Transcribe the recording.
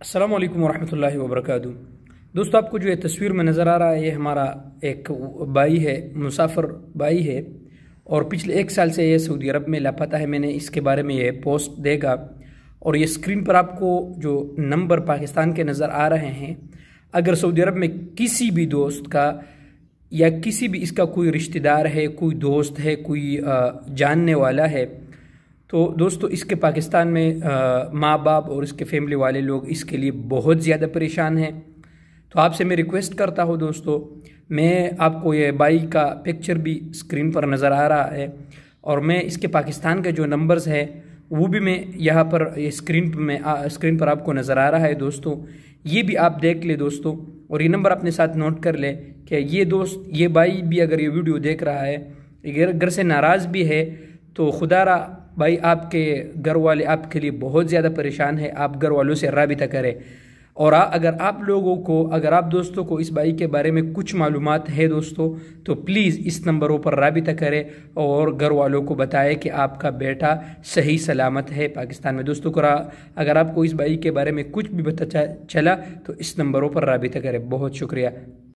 अस्सलाम वालेकुम वरहमतुल्लाहि वबरकातुहू। दोस्तों, आपको जो ये तस्वीर में नज़र आ रहा है, ये हमारा एक भाई है, मुसाफिर भाई है और पिछले 1 साल से ये सऊदी अरब में लापता है। मैंने इसके बारे में ये पोस्ट देगा और ये स्क्रीन पर आपको जो नंबर पाकिस्तान के नज़र आ रहे हैं, अगर सऊदी अरब में किसी भी दोस्त का या किसी भी इसका कोई रिश्तेदार है, कोई दोस्त है, कोई जानने वाला है, तो दोस्तों इसके पाकिस्तान में माँ बाप और इसके फैमिली वाले लोग इसके लिए बहुत ज़्यादा परेशान हैं। तो आपसे मैं रिक्वेस्ट करता हूँ दोस्तों, मैं आपको ये बाई का पिक्चर भी स्क्रीन पर नज़र आ रहा है और मैं इसके पाकिस्तान के जो नंबर्स है वो भी मैं यहाँ पर ये स्क्रीन पर आपको नज़र आ रहा है दोस्तों। ये भी आप देख ले दोस्तों और ये नंबर अपने साथ नोट कर ले कि ये दोस्त, ये भाई भी अगर ये वीडियो देख रहा है, अगर घर से नाराज़ भी है, तो खुदारा भाई आपके घर वाले आपके लिए बहुत ज़्यादा परेशान है। आप घर वालों से राबिता करें और अगर आप लोगों को, अगर आप दोस्तों को इस भाई के बारे में कुछ मालूमात है दोस्तों, तो प्लीज़ इस नंबरों पर राबिता करें और घर वालों को बताएं कि आपका बेटा सही सलामत है पाकिस्तान में। दोस्तों अगर आपको इस भाई के बारे में कुछ भी पता चला तो इस नंबरों पर राबिता करें। बहुत शुक्रिया।